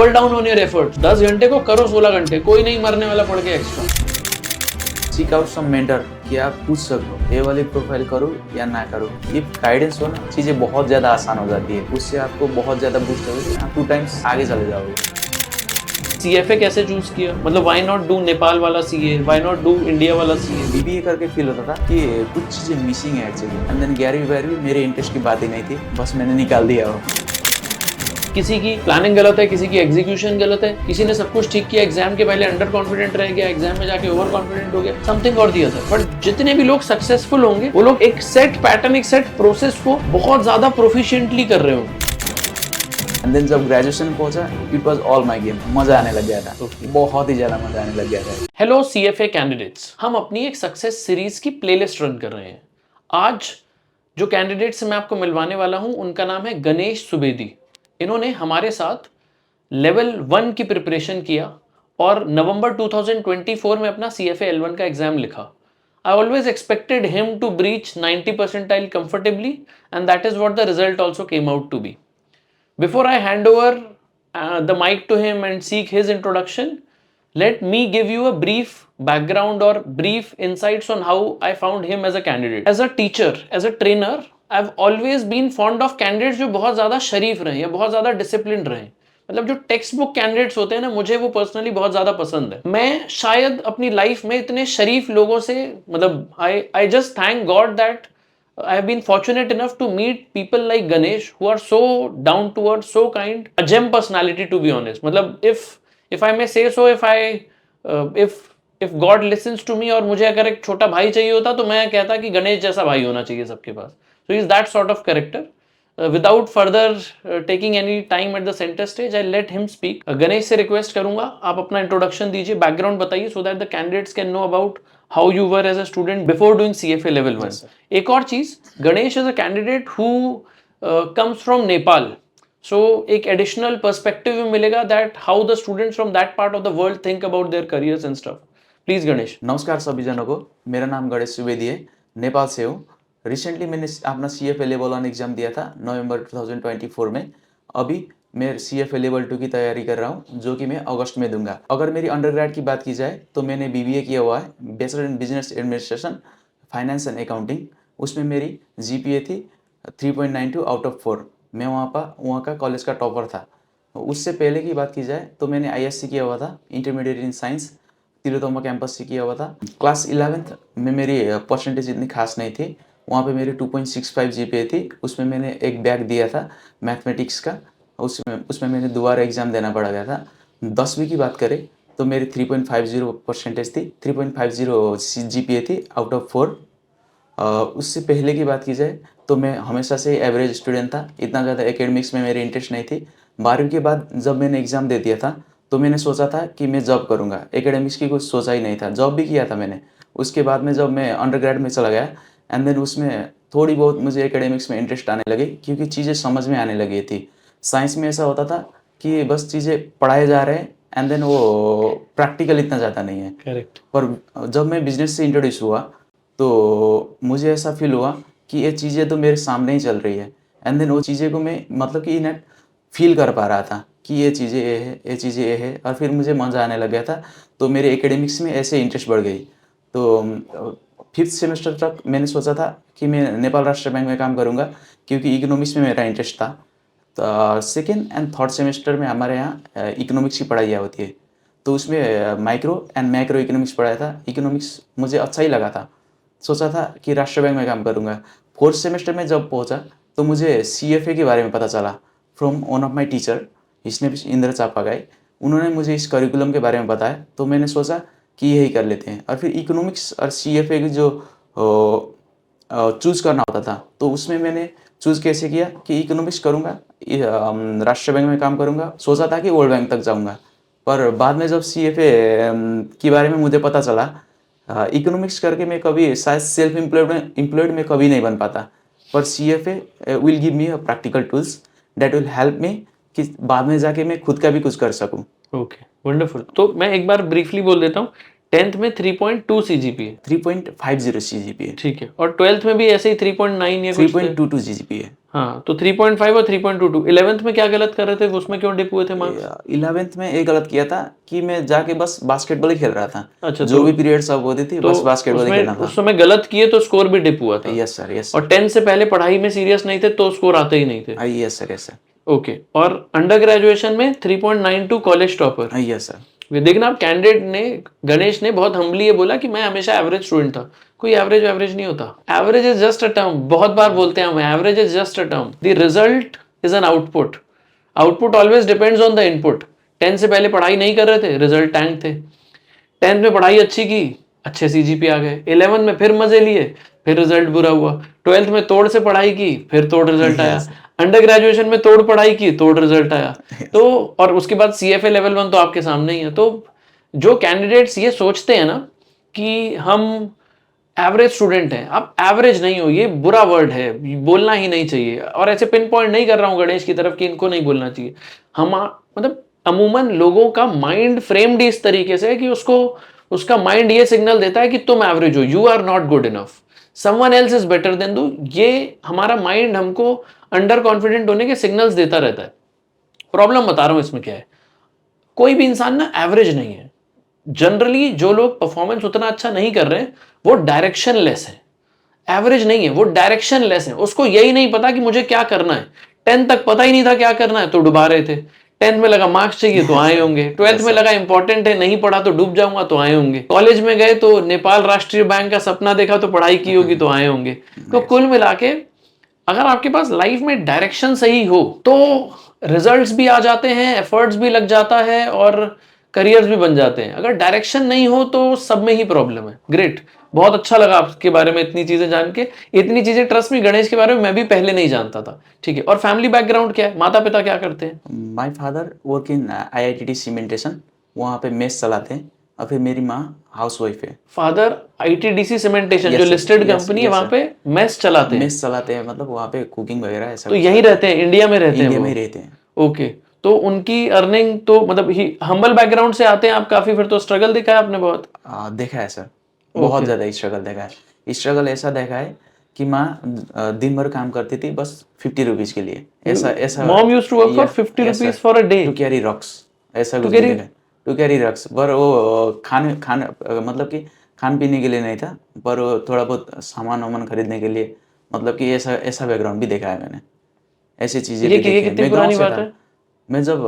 Double down on your effort. 10 घंटे को करो 16 घंटे, कोई नहीं मरने वाला पड़ के extra. Seek out some mentor कि आप पूछ सको ये वाली प्रोफाइल करो या ना करो। ये गाइडेंस हो ना, चीज़ें बहुत ज़्यादा आसान हो जाती है, उससे आपको बहुत ज़्यादा बूस्ट होगी, आप 2 टाइम्स आगे चले जाओगे। सीएफए कैसे चूज किया, मतलब व्हाई नॉट डू नेपाल वाला CA, why not do India वाला सीए? बीबीए करके फील होता था कि कुछ चीज़ें मिसिंग है एक्चुअली। एंड देन 11वीं मेरे इंटरेस्ट की बात ही नहीं थी, बस मैंने निकाल दिया वो। किसी की प्लानिंग गलत है, किसी की एग्जीक्यूशन गलत है, किसी ने सब कुछ ठीक किया, एग्जाम के पहले अंडर कॉन्फिडेंट रह गया, एग्जाम में जाके ओवर कॉन्फिडेंट हो गया, समथिंग और दिया था। बट जितने भी लोग सक्सेसफुल होंगे वो लोग एक सेट पैटर्न, एक सेट प्रोसेस को बहुत ज्यादा प्रोफिशिएंटली कर रहे होंगे। एंड देन जब ग्रेजुएशन में पहुंचा, it was all my game. मजा आने लग गया था, बहुत ही ज्यादा मजा आने लग गया था। हेलो सीएफए कैंडिडेट्स, हम अपनी एक सक्सेस सीरीज की प्लेलिस्ट रन कर रहे हैं। आज जो कैंडिडेट से मैं आपको मिलवाने वाला हूं उनका नाम है गणेश सुबेदी। इन्होंने हमारे साथ लेवल 1 की प्रिपरेशन किया और नवंबर 2024 में अपना CFA L1 का एग्जाम लिखा। I always expected him to breach 90 percentile comfortably, and that is what the result also came out to be. Before I hand over the mic to him and seek his introduction, let me give you a brief background or brief insights on how I found him as a candidate. As a teacher, as a trainer, I've always been fond of candidates जो बहुत ज़्यादा शरीफ रहे या बहुत ज़्यादा discipline रहे। मतलब जो टेक्स्ट बुक कैंडिडेट्स होते हैं ना, मुझे वो पर्सनली बहुत ज़्यादा पसंद है। मैं शायद अपनी लाइफ में इतने शरीफ लोगों से, मतलब I just thank God that I have been fortunate enough to meet people like Ganesh who are so down to earth, so kind, a gem personality to be honest. मतलब if I may say so, if God listens to me और मुझे अगर एक छोटा भाई चाहिए होता तो मैं कहता कि गणेश जैसा भाई होना चाहिए सबके पास. So he is that sort of character. Without further taking any time at the center stage, I'll let him speak. Ganesh से रिक्वेस्ट करूंगा आप अपना इंट्रोडक्शन दीजिए, बैकग्राउंड बताइए, so that the candidates can know about how you were as a student before doing CFA level 1. Yes, एक और चीज, Ganesh is a candidate who comes from Nepal. So एक additional perspective भी मिलेगा that how the students from that part of the world think about their careers and stuff. Please Ganesh. नमस्कार सभी जनों को, मेरा नाम गणेश सुवेदी है, नेपाल से हूँ। रिसेंटली मैंने अपना CFA लेवल 1 एग्ज़ाम दिया था नवंबर 2024 में। अभी मैं CFA लेवल 2 की तैयारी कर रहा हूँ, जो कि मैं अगस्त में दूंगा। अगर मेरी अंडरग्रेड की बात की जाए तो मैंने BBA किया हुआ है, bachelor in business administration, finance and accounting. उसमें मेरी GPA थी 3.92 आउट ऑफ 4। मैं वहाँ का कॉलेज का टॉपर था। उससे पहले की बात की जाए तो मैंने ISC किया हुआ था, intermediate in science, Tilottama campus से किया हुआ था। क्लास 11th में मेरी परसेंटेज इतनी खास नहीं थी, वहाँ पे मेरी 2.65 GPA थी। उसमें मैंने एक बैक दिया था मैथमेटिक्स का, उसमें मैंने दोबारा एग्ज़ाम देना पड़ गया था। 10वीं की बात करें तो मेरी 3.50 परसेंटेज थी, 3.50 GPA थी आउट ऑफ 4। उससे पहले की बात की जाए तो मैं हमेशा से एवरेज स्टूडेंट था, इतना ज़्यादा एकेडमिक्स में मेरी इंटरेस्ट नहीं थी। 12वीं के बाद जब मैंने एग्ज़ाम दे दिया था तो मैंने सोचा था कि मैं जॉब करूँगा, एकेडमिक्स की कुछ सोचा ही नहीं था। जॉब भी किया था मैंने। उसके बाद में जब मैं अंडरग्रेड में चला गया एंड देन उसमें थोड़ी बहुत मुझे एकेडमिक्स में इंटरेस्ट आने लगे, क्योंकि चीज़ें समझ में आने लगी थी। साइंस में ऐसा होता था कि बस चीज़ें पढ़ाए जा रहे हैं एंड देन वो प्रैक्टिकल इतना ज़्यादा नहीं है। करेक्ट। पर जब मैं बिजनेस से इंट्रोड्यूस हुआ तो मुझे ऐसा फील हुआ कि ये चीज़ें तो मेरे सामने ही चल रही है एंड देन वो चीज़ें को मैं मतलब कि इन्हें फील कर पा रहा था कि ये चीज़ें ये है, ये चीज़ें ये है, और फिर मुझे मज़ा आने लग गया था। तो मेरे एकेडमिक्स में ऐसे इंटरेस्ट बढ़ गई। तो 5th सेमेस्टर तक मैंने सोचा था कि मैं नेपाल राष्ट्र बैंक में काम करूँगा, क्योंकि इकोनॉमिक्स में मेरा इंटरेस्ट था। तो 2nd एंड 3rd सेमेस्टर में हमारे यहाँ इकोनॉमिक्स की पढ़ाइयाँ होती है, तो उसमें माइक्रो एंड मैक्रो इकोनॉमिक्स पढ़ाया था। इकोनॉमिक्स मुझे अच्छा ही लगा था, सोचा था कि राष्ट्र बैंक में काम करूँगा। 4th सेमेस्टर में जब पहुँचा तो मुझे CFA के बारे में पता चला from one of my teacher, इसने इंद्र चापागाई। उन्होंने मुझे इस करिकुलम के बारे में बताया, तो मैंने सोचा कि यही कर लेते हैं। और फिर इकोनॉमिक्स और CFA की जो चूज़ करना होता था, तो उसमें मैंने चूज़ कैसे किया कि इकोनॉमिक्स करूँगा, राष्ट्र बैंक में काम करूँगा। सोचा था कि वर्ल्ड बैंक तक जाऊँगा, पर बाद में जब CFA के बारे में मुझे पता चला, इकोनॉमिक्स करके मैं कभी शायद सेल्फ एम्प्लॉयड में कभी नहीं बन पाता, पर CFA will give me a practical tools that will help me कि बाद में जाके मैं खुद का भी कुछ कर सकूं। Okay, wonderful. तो मैं एक बार ब्रीफली बोल देता हूँ। 10th में 3.2 सीजीपीए, 3.50 CGPA, ठीक है। और 12th में भी ऐसे ही 3.9 या कुछ थे? 3.22 GPA। हाँ, तो 3.5 और 3.22। 11th में क्या गलत कर रहे थे, उसमें क्यों डिप हुए थे मार्क्स? 11th में ये गलत किया था कि मैं जाके बस बास्केटबॉल ही खेल रहा था। अच्छा, जो भी पीरियड सब होती थी तो बस बास्केटबॉल ही उसमें खेलना उस था। समय गलत किए तो स्कोर भी डिप हुआ था। यस सर, यस और 10 से पहले पढ़ाई में सीरियस नहीं थे तो स्कोर आते ही नहीं थे। Sir, yes sir, yes sir, okay. और अंडर ग्रेजुएशन में 3.92 कॉलेज टॉपर। Yes sir. ये देखना, आप कैंडिडेट ने, गणेश ने बहुत हम्बली ये बोला कि मैं हमेशा एवरेज स्टूडेंट था। कोई एवरेज एवरेज नहीं होता। Average is just a term. बहुत बार बोलते हैं हम, average is just a term. The result is an output. Output always depends on the input. 10 से पहले पढ़ाई नहीं कर रहे थे, रिजल्ट टैंक थे। 10th में पढ़ाई अच्छी की, अच्छे सीजीपी आ गए। 11 में फिर मजे लिए, फिर रिजल्ट बुरा हुआ। 12th में तोड़ से पढ़ाई की, फिर तोड़ रिजल्ट आया। Yes. अंडर ग्रेजुएशन में तोड़ पढ़ाई की, तोड़ रिजल्ट आया। तो और उसके बाद सीएफए लेवल 1 तो आपके सामने ही है। तो जो कैंडिडेट्स ये सोचते हैं ना कि हम एवरेज स्टूडेंट हैं, आप एवरेज नहीं हो, ये बुरा वर्ड है, बोलना ही नहीं चाहिए। और ऐसे पिन पॉइंट नहीं कर रहा हूं गणेश की तरफ कि इनको नहीं बोलना चाहिए। हम मतलब अमूमन लोगों का माइंड फ्रेम्ड इस तरीके से कि उसको, उसका माइंड ये सिग्नल देता है कि तुम एवरेज हो, you are not good enough, someone else is better than you. ये हमारा माइंड हमको अंडर कॉन्फिडेंट होने के सिग्नल्स देता रहता है। प्रॉब्लम बता रहा हूं इसमें क्या है, कोई भी इंसान ना एवरेज नहीं है। जनरली जो लोग परफॉर्मेंस उतना अच्छा नहीं कर रहे हैं वो डायरेक्शन लेस है। एवरेज नहीं है, वो डायरेक्शन लेस है। उसको यही नहीं पता कि मुझे क्या करना है। 10th तक पता ही नहीं था क्या करना है तो डुबा रहे थे। 10th में लगा मार्क्स चाहिए तो आए होंगे। 12th में लगा इंपॉर्टेंट है, नहीं पढ़ा तो डूब जाऊंगा तो आए होंगे। कॉलेज में गए तो नेपाल राष्ट्रीय बैंक का सपना देखा तो पढ़ाई की होगी तो आए होंगे। तो कुल मिला के अगर आपके पास लाइफ में डायरेक्शन सही हो तो रिजल्ट्स भी आ जाते हैं, एफर्ट्स भी लग जाता है और करियर्स भी बन जाते हैं। अगर डायरेक्शन नहीं हो तो सब में ही प्रॉब्लम है। ग्रेट, बहुत अच्छा लगा आपके बारे में इतनी चीजें जान के। इतनी चीजें ट्रस्ट मी, गणेश के बारे में मैं भी पहले नहीं जानता था। ठीक है, और फैमिली बैकग्राउंड क्या है, माता पिता क्या करते हैं? My father work in IITT cementation, वहाँ पे मेस चलाते हैं। और फिर मेरी माँ हाउस वाइफ है। फादर आईटीडीसी सीमेंटेशन Yes, जो sir. लिस्टेड Yes, कंपनी है, yes, वहां sir. पे मेस चलाते हैं। मेस चलाते हैं, मतलब वहाँ पे कुकिंग वगैरह ऐसा तो कुछ यहीं करते रहते हैं, इंडिया में रहते हैं। हैं इंडिया वो? में ही रहते हैं। ओके। तो उनकी अर्निंग तो मतलब ही हम्बल बैकग्राउंड से आते हैं आप काफी, फिर तो स्ट्रगल दिखा है आपने बहुत। देखा है सर, बहुत ज़्यादा स्ट्रगल देखा है। स्ट्रगल ऐसा देखा है कि माँ दिन भर काम करती थी बस 50 रुपीज़ के लिए। ऐसा ऐसा mom used to work for 50 rupees for a day to carry rocks, ऐसा टू कुछ भी कैरी। देखा है। टू कैरी रॉक्स, पर वो खाने खाने मतलब कि खान पीने के लिए नहीं था, पर वो थोड़ा बहुत सामान वामान खरीदने के लिए, मतलब कि ऐसा ऐसा बैकग्राउंड भी देखा है मैंने। ऐसी चीज़ें भी ये देखी है। कितनी मैं गाँव पुरानी से बात था। है? मैं जब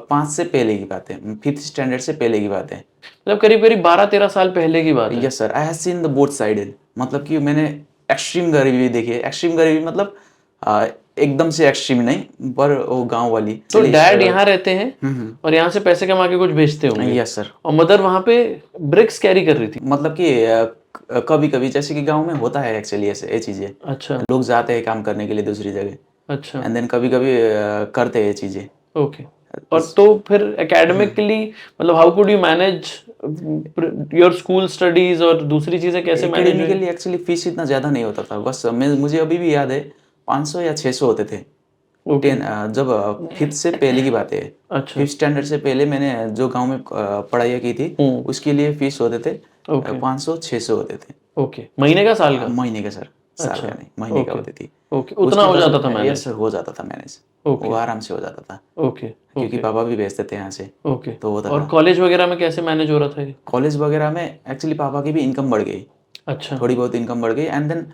5 से पहले की बात है, 5th स्टैंडर्ड से पहले की बात है। मतलब करीब करीब 12-13 साल पहले की बात है। Yes sir, I have seen the both sided. मतलब कि मैंने एक्सट्रीम गरीबी भी देखी है। एक्सट्रीम गरीबी मतलब एकदम से एक्सट्रीम नहीं, पर वो गांव वाली। तो डैड यहाँ रहते हैं और यहाँ से पैसे कमा के कुछ भेजते होंगे। Yes sir. और मदर वहां पे ब्रिक्स कैरी कर रही थी। मतलब कि कभी कभी जैसे कि गांव में होता है एक्चुअली ऐसे ये चीज़ें। अच्छा लोग जाते हैं काम करने के लिए दूसरी जगह, अच्छा। एंड देन कभी कभी करते हैं ये चीज़ें। ओके। और तो फिर एकेडमिकली मतलब how could you manage your school studies और दूसरी चीजें कैसे मैनेज हुई? एकेडमिकली एक्चुअली फीस इतना ज़्यादा नहीं होता था। बस मुझे अभी भी याद है 500 या 600 होते थे। ओके। जब 5th से पहले की बात है, अच्छा 5th स्टैंडर्ड से पहले मैंने जो गांव में पढ़ाई की थी, उसके लिए फीस होते थे ओके 500-600 होते थे। ओके। महीने का, साल का? महीने का सर, साल अच्छा, का नहीं, महीने का ओके होती थी। ओके। उतना हो जाता था मैनेज? यस सर, हो जाता था मैनेज। ओके वो आराम से हो जाता था, ओके क्योंकि ओके पापा भी भेजते थे यहाँ से, ओके। तो होता और था। कॉलेज वगैरह में कैसे मैनेज हो रहा था ये? कॉलेज वगैरह में एक्चुअली पापा की भी इनकम बढ़ गई, अच्छा थोड़ी बहुत इनकम बढ़ गई। And then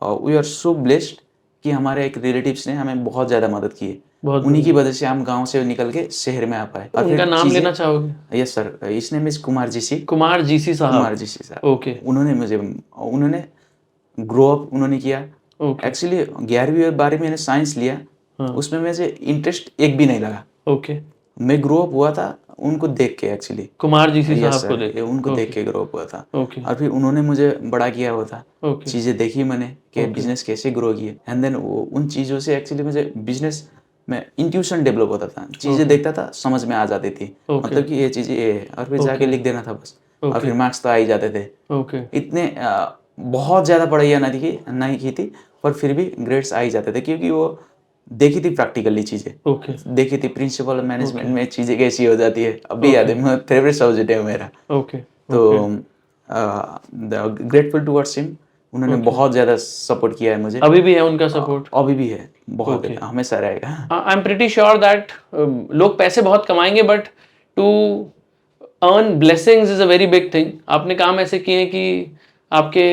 we are so blessed कि हमारे एक रिलेटिव्स ने हमें बहुत ज़्यादा मदद की है। बहुत उन्हीं की वजह से हम गांव से निकल के शहर में आ पाए। और उनका नाम लेना चाहोगे? Yes sir, his name is Kumar G C. Kumar GC साहब। कुमार जी सी साहब। ओके उन्होंने ग्रो अप उन्होंने किया। ओके एक्चुअली 11वीं और 12वीं मैंने साइंस लिया, उसमें मुझे इंटरेस्ट एक भी नहीं लगा। ओके। मैं ग्रो अप हुआ था उनको देख के एक्चुअली। कुमार जीसी यस साहब को सर, देख? उनको देख के ग्रो अप हुआ था। ओके और फिर उन्होंने मुझे बड़ा किया हुआ था। ओके चीज़ें देखी मैंने कि बिजनेस कैसे ग्रो किए। एंड देन उन चीज़ों से एक्चुअली मुझे बिजनेस में इंट्यूशन डेवलप होता था। चीज़ें देखता था, समझ में आ जाती थी, मतलब कि ये चीज़ें ये है, और फिर जाके लिख देना था बस। और फिर मार्क्स तो आ ही जाते थे। ओके इतने बहुत ज़्यादा पढ़ाई नहीं की थी, पर फिर भी ग्रेड्स आ ही जाते थे, क्योंकि वो देखी थी प्रैक्टिकली चीज़ें। ओके देखी थी प्रिंसिपल मैनेजमेंट में चीज़ें कैसी हो जाती है। अभी याद है, मेरा फेवरेट सब्जेक्ट है मेरा। ओके तो ग्रेटफुल टुवर्ड्स हिम, उन्होंने बहुत ज़्यादा सपोर्ट किया है मुझे। अभी भी है उनका सपोर्ट? अभी भी है, बहुत Okay. हमेशा रहेगा। I am pretty sure that लोग पैसे बहुत कमाएंगे but to earn blessings is a very big thing. आपने काम ऐसे किए हैं कि आपके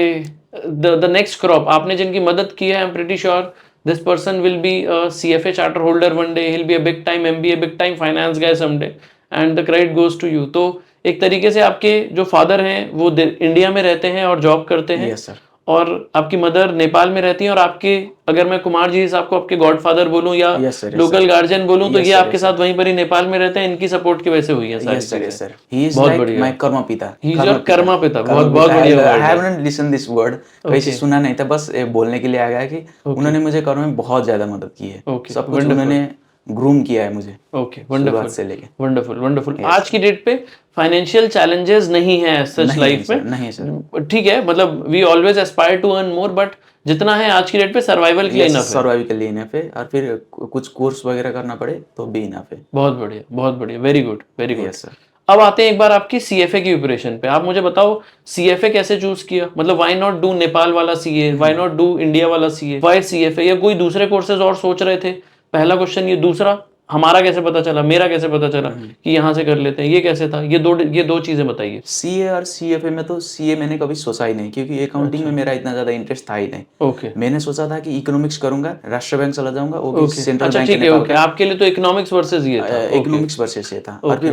द नेक्स्ट क्रॉप, आपने जिनकी मदद की है, आई am pretty sure this person will be CFA charter holder one day, he'll be a big time MBA, big time finance guy someday, and the credit goes to you। तो एक तरीके से आपके जो फादर हैं वो इंडिया में रहते हैं और जॉब करते हैं, यस सर। और आपकी मदर नेपाल में रहती हैं, और आपके, अगर मैं कुमार जी साहब को आपके गॉडफादर बोलूं या Yes, sir, yes, local sir. Guardian बोलूं, तो Yes, ये sir, आपके yes, साथ वहीं पर ही नेपाल में रहते हैं, इनकी सपोर्ट की वजह से हुई है सारी Yes sir, yes चीजें। sir. He is बहुत like बढ़िया। my कर्मा पिता। He is your कर्मा पिता। बहुत बहुत बढ़िया I word है। haven't listened this word, कहीं से Okay. सुना नहीं था, बस ये बोलने के लिए आ गया कि उन्होंने मुझे कर्म में बहुत ज़्यादा मदद की है। Okay, सब कुछ wonderful. उन्होंने ग्रूम किया है मुझे ओके, शुरुआत वंडरफुल से लेके। Wonderful wonderful. Yes, आज की डेट पे फाइनेंशियल चैलेंजेस नहीं है सच नहीं लाइफ सर, में। नहीं सर। ठीक है, मतलब we always aspire to earn more, but जितना है आज की डेट पे सर्वाइवल के लिए इनफ है। सर्वाइव के लिए इनफ है, और फिर कुछ कोर्स वगैरह करना पड़े तो भी इनफ है। बहुत बढ़िया, बहुत बढ़िया, very good, very good. Yes sir. अब आते हैं एक बार आपकी CFA की प्रिपरेशन पे। आप मुझे बताओ CFA कैसे चूज किया? मतलब व्हाई नॉट डू नेपाल वाला CA, why not do India वाला CA, व्हाई CFA? या कोई दूसरे कोर्सेज और सोच रहे थे? पहला क्वेश्चन ये। दूसरा, हमारा कैसे पता चला, मेरा कैसे पता चला कि यहाँ से कर लेते हैं? ये कैसे था? ये दो चीजें बताइए। CA और CFA में तो CA मैंने कभी सोचा ही नहीं, क्योंकि अकाउंटिंग में मेरा इतना ज़्यादा इंटरेस्ट था ही नहीं। ओके, मैंने सोचा था कि इकोनॉमिक्स करूंगा, राष्ट्र बैंक चला जाऊंगा, वो भी ओके, सेंट्रल अच्छा बैंक ठीक है, नेपाल ओके, का। आपके लिए तो इकोनॉमिक्स वर्सेस ये था। ओके, इकोनॉमिक्स वर्सेस ये था, और फिर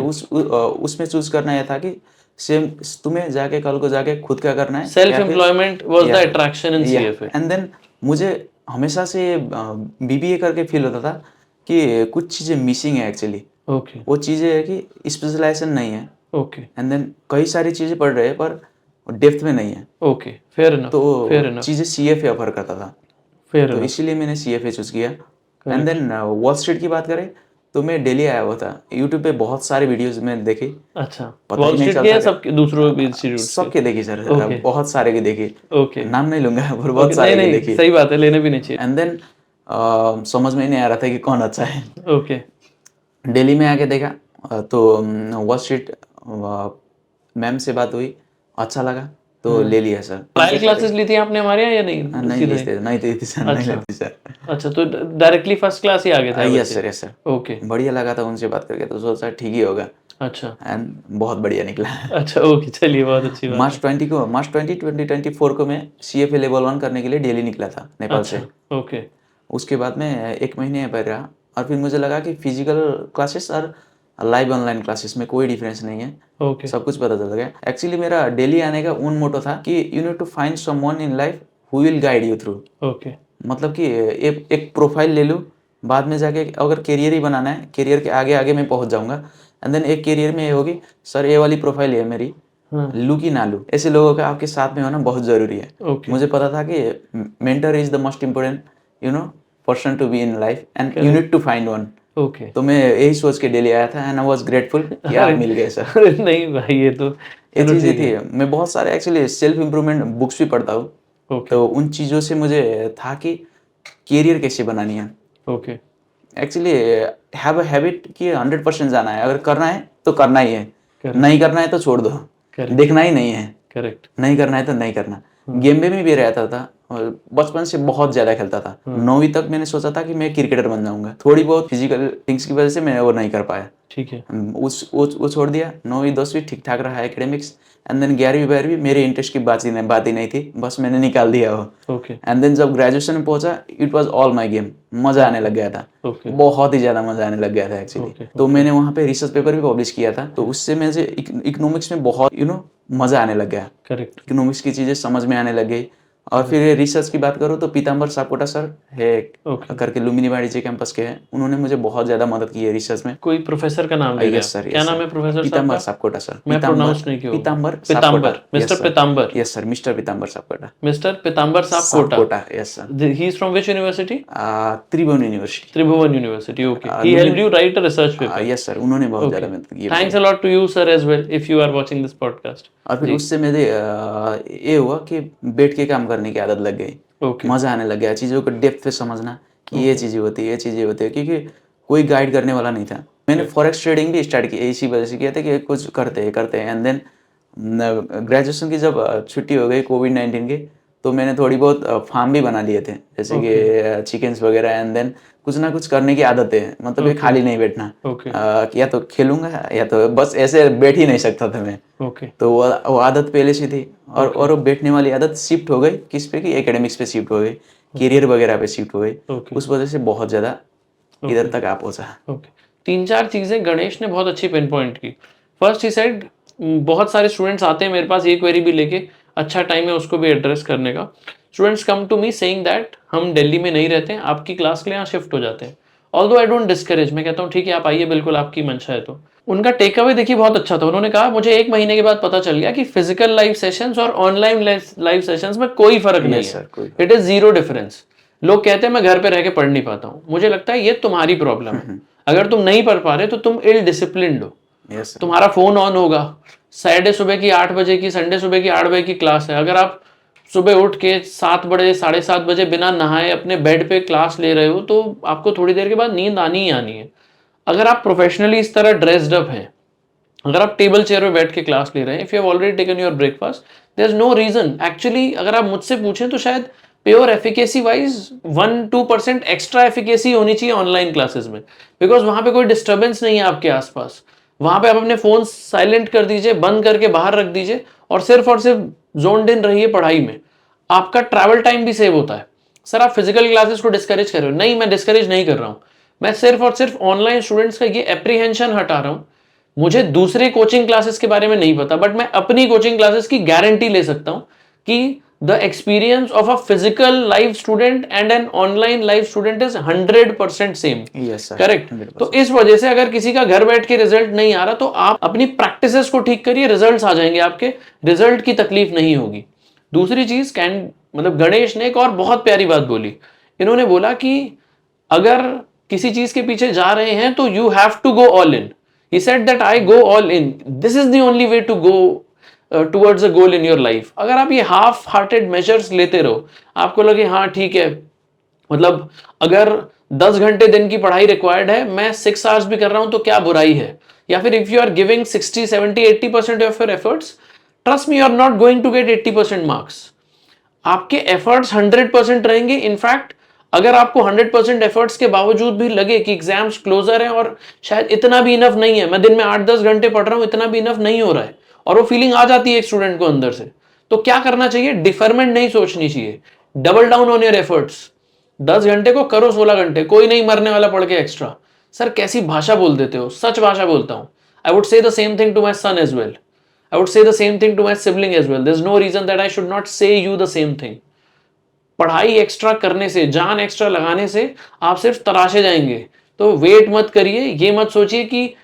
उसमें चूज करना यह था कि सेम तुम्हें जाके कल को जाके खुद क्या करना है, self employment was the attraction in CFA। And then मुझे हमेशा से BBA करके फील होता था कि कुछ चीज़ें मिसिंग है एक्चुअली। ओके, वो चीज़ें है कि स्पेशलाइजेशन नहीं है, ओके, एंड देन कई सारी चीज़ें पढ़ रहे हैं पर डेप्थ में नहीं है, ओके, फेयर इनफ, फेयर तो इनफ, चीज़ें CFA ऑफर करता था, फेयर तो इनफ। इसीलिए मैंने CFA चूज किया। एंड देन वॉल स्ट्रीट की बात करें तो मैं दिल्ली आया हुआ था, यूट्यूब पे बहुत सारे वीडियोस मैंने देखे, अच्छा, पता वॉल ही नहीं स्ट्रीट के चलता या सबके, दूसरों भी इंस्टीट्यूट सबके देखी सर, ओके, बहुत सारे की देखी, ओके, नाम नहीं लूंगा पर ओके, बहुत नहीं सारे की नहीं, देखी। सही बात है, लेने भी नहीं चाहिए। एंड देन समझ में ही नहीं आ रहा था कि कौन अच्छा है। ओके, दिल्ली में आके देखा, तो वॉल स्ट्रीट मैम से बात हुई, अच्छा लगा तो ले लिया सर। ट्रायल क्लासेस ली थी आपने हमारे यहाँ या नहीं? नहीं सीधे? लेते, नहीं देती सर, नहीं अच्छा। लेती सर। अच्छा, तो डायरेक्टली फर्स्ट क्लास ही आ गए थे यस बच्चे? Sir, yes sir. ओके, बढ़िया लगा था उनसे बात करके, तो सोचा ठीक ही होगा, अच्छा, एंड बहुत बढ़िया निकला। अच्छा, ओके, चलिए, बहुत अच्छी बात मार्च 2024 को मैं CFA लेवल 1 करने के लिए दिल्ली निकला था है। नेपाल अच्छा, से। ओके, उसके बाद में 1 महीने यहाँ पर रहा, और फिर मुझे लगा कि फिजिकल क्लासेस और लाइव ऑनलाइन क्लासेस में कोई डिफरेंस नहीं है, ओके, सब कुछ पता चल गया। एक्चुअली मेरा दिल्ली आने का उन मोटो था कि you need to find someone in life who will guide you through. Okay, मतलब कि एक प्रोफाइल ले लूँ, बाद में जाके अगर करियर ही बनाना है, करियर के आगे आगे मैं पहुंच जाऊंगा, एंड देन एक करियर में ये होगी, सर ये वाली प्रोफाइल है मेरी, हाँ, लू की ना लू, ऐसे लोगों का आपके साथ में होना बहुत ज़रूरी है। ओके, मुझे पता था कि mentor is the most important person to be in life, and you need to find one. Okay. तो मैं यही सोच के दिल्ली आया था, एंड आई वाज ग्रेटफुल कि आप मिल गए सर। अरे नहीं भाई, ये तो ये चलो चीज़ें ठीक है। थी, मैं बहुत सारे एक्चुअली सेल्फ इम्प्रूवमेंट बुक्स भी पढ़ता हूँ, ओके, तो उन चीज़ों से मुझे था कि करियर कैसे बनानी है। Okay, actually have a habit कि 100% जाना है, अगर करना है तो करना ही है, Correct. नहीं करना है तो छोड़ दो, Correct. देखना ही नहीं है, करेक्ट, नहीं करना है तो नहीं करना। गेम में भी रहता था, और बचपन से बहुत ज़्यादा खेलता था। 9वीं तक मैंने सोचा था कि मैं क्रिकेटर बन जाऊंगा, थोड़ी बहुत फिजिकल थिंग्स की वजह से मैं वो नहीं कर पाया, ठीक है, वो छोड़ दिया। 9वीं 10वीं ठीक ठाक रहा एकेडमिक्स, एंड देन 11वीं 12वीं मेरे इंटरेस्ट की बात ही नहीं थी, बस मैंने निकाल दिया वो। ओके, एंड देन जब ग्रेजुएशन में पहुंचा, it was all my game, मज़ा आने लग गया था, ओके, बहुत ही ज़्यादा मज़ा आने लग गया था एक्चुअली। Okay, तो मैंने वहाँ पे रिसर्च पेपर भी पब्लिश किया था, तो उससे मुझे इकोनॉमिक्स में बहुत मज़ा आने लग गया, करेक्ट, इकोनॉमिक्स की चीज़ें समझ में आने लग गई। और फिर रिसर्च की बात करूँ तो पीताम्बर सापकोटा सर है ओके। करके लुम्बिनी वाणिज्य कैंपस के हैं, उन्होंने मुझे बहुत ज़्यादा मदद की है रिसर्च में। कोई प्रोफेसर का नाम ले यस सर, क्या नाम है प्रोफेसर साहब पीताम्बर का? सापकोटा सर, मैं प्रोनाउंस नहीं किया। Pitambar Pitambar, Sapkota. Mister Pitambar, yes sir, mister Pitambar Sapkota, mister Pitambar Sapkota. Yes sir. He is from which university? Tribhuvan university. Tribhuvan university, okay. He helped you write a research paper? Yes sir, उन्होंने बहुत ज़्यादा मदद की है। Thanks a lot to you sir as well if you are watching this podcast. और फिर उससे मुझे ये हुआ कि बैठ के काम करने की आदत लग गई, ओके, मज़ा आने लग गया, चीज़ों को डेप्थ पे समझना कि ये चीज़ें होती है, ये चीज़ें होती है, क्योंकि कोई गाइड करने वाला नहीं था। मैंने फॉरेक्स ट्रेडिंग भी स्टार्ट की इसी वजह से किया था कि कुछ करते हैं, एंड देन ग्रेजुएशन की जब छुट्टी हो गई कोविड-19 की, तो मैंने थोड़ी बहुत फार्म भी बना लिए थे, जैसे ओके, कि चिकन्स वगैरह, एंड देन कुछ ना कुछ करने की आदत है, मतलब ये ओके, खाली नहीं बैठना। ओके, कि या तो खेलूँगा या तो बस ऐसे बैठ ही नहीं सकता था मैं। ओके, तो वो आदत पहले से थी, ओके, और वो बैठने वाली आदत शिफ्ट हो गई किस पे, कि एकेडमिक्स पे शिफ्ट हो गई, ओके, करियर वगैरह पे शिफ्ट हो गई। ओके, उस वजह से बहुत ज़्यादा इधर ओके, तक आ पहुँचा। ओके। 3-4 चीज़ें गणेश ने बहुत अच्छी पिन पॉइंट की। फर्स्ट ही सेड बहुत सारे स्टूडेंट्स आते हैं मेरे पास ये क्वेरी भी लेके, अच्छा टाइम है उसको भी एड्रेस करने का। Students come to me saying that हम दिल्ली में नहीं रहते हैं, आपकी क्लास के लिए यहाँ शिफ्ट हो जाते हैं। ऑल्दो आई डोंट डिस्करेज, मैं कहता हूँ ठीक है आप आइए, बिल्कुल आपकी मंशा है तो। उनका टेक अवे देखिए बहुत अच्छा था, उन्होंने कहा मुझे 1 महीने के बाद पता चल गया कि फिजिकल लाइव सेशंस और ऑनलाइन लाइव सेशंस में कोई फ़र्क नहीं यस है। सर, कोई इट इज़ ज़ीरो डिफरेंस। लोग कहते हैं मैं घर पे रह के पढ़ नहीं पाता हूँ। मुझे लगता है ये तुम्हारी प्रॉब्लम है। अगर तुम नहीं पढ़ पा रहे तो तुम इल डिसिप्लिन्ड हो। यस सर, तुम्हारा फ़ोन ऑन होगा, सैटरडे सुबह की 8 बजे की, संडे सुबह की 8 बजे की क्लास है। अगर आप सुबह उठ के 7 बजे, साढ़े 7 बजे बिना नहाए अपने बेड पे क्लास ले रहे हो, तो आपको थोड़ी देर के बाद नींद आनी ही आनी है। अगर आप प्रोफेशनली इस तरह ड्रेस्ड अप हैं, अगर आप टेबल चेयर पे बैठ के क्लास ले रहे हैं, if you have already taken your breakfast, there is no reason. Actually अगर आप मुझसे पूछें तो शायद pure efficacy wise 1-2% extra efficacy होनी चाहिए ऑनलाइन क्लासेस में, बिकॉज वहां पे कोई डिस्टर्बेंस नहीं है आपके आसपास। वहां पे आप अपने फोन साइलेंट कर दीजिए, बंद करके बाहर रख दीजिए और सिर्फ जोन्ड इन रहिए पढ़ाई में। आपका ट्रैवल टाइम भी सेव होता है। सर आप फिजिकल क्लासेस को डिस्करेज कर रहे हो, नहीं मैं डिस्करेज नहीं कर रहा हूं। मैं सिर्फ और सिर्फ ऑनलाइन स्टूडेंट्स का ये एप्रीहेंशन हटा रहा हूं। मुझे दूसरे कोचिंग क्लासेस के बारे में नहीं पता, बट मैं अपनी कोचिंग क्लासेस की गारंटी ले सकता हूं कि the experience of a physical live student and an online live student is 100% same. Yes sir, correct. तो 100%। इस वजह से अगर किसी का घर बैठ के रिजल्ट नहीं आ रहा तो आप अपनी प्रैक्टिसेस को ठीक करिए, रिजल्ट्स आ जाएंगे आपके, रिजल्ट की तकलीफ नहीं होगी। दूसरी चीज कैन मतलब गणेश ने एक और बहुत प्यारी बात बोली। इन्होंने बोला कि अगर किसी चीज के पीछे जा रहे हैं तो you have to go all in. He said that I go all in. This is the only way to go towards a goal in your life. अगर आप ये हाफ हार्टेड मेजर्स लेते रहो, आपको लगे हाँ ठीक है, मतलब अगर 10 घंटे दिन की पढ़ाई रिक्वायर्ड है, मैं 6 आवर्स भी कर रहा हूं तो क्या बुराई है। या फिर if you are giving 60, 70, 80% of your efforts, trust me you are not going to get 80% marks. आपके एफर्ट्स 100% रहेंगे। इनफैक्ट अगर आपको 100% एफर्ट्स के बावजूद भी लगे कि एग्जाम्स क्लोजर हैं और शायद इतना भी इनफ नहीं है, मैं दिन में 8-10 घंटे पढ़ रहा हूं, इतना भी इनफ नहीं हो रहा है, और वो फीलिंग आ जाती है एक स्टूडेंट को अंदर से, तो क्या करना चाहिए? डिफरमेंट नहीं सोचनी चाहिए, double down on your efforts. 10 घंटे को करो 16 घंटे, कोई नहीं मरने वाला पढ़ के एक्स्ट्रा। सर कैसी भाषा बोल देते हो, सच भाषा बोलता हूं। I would say the same thing to my son as well. I would say the same thing to my sibling as well. There's no reason that I should not say you the same thing. पढ़ाई extra करने से, जान extra लगाने से आप सिर्फ तराशे जाएंगे। तो वेट मत करिए, ये मत सोचिए कि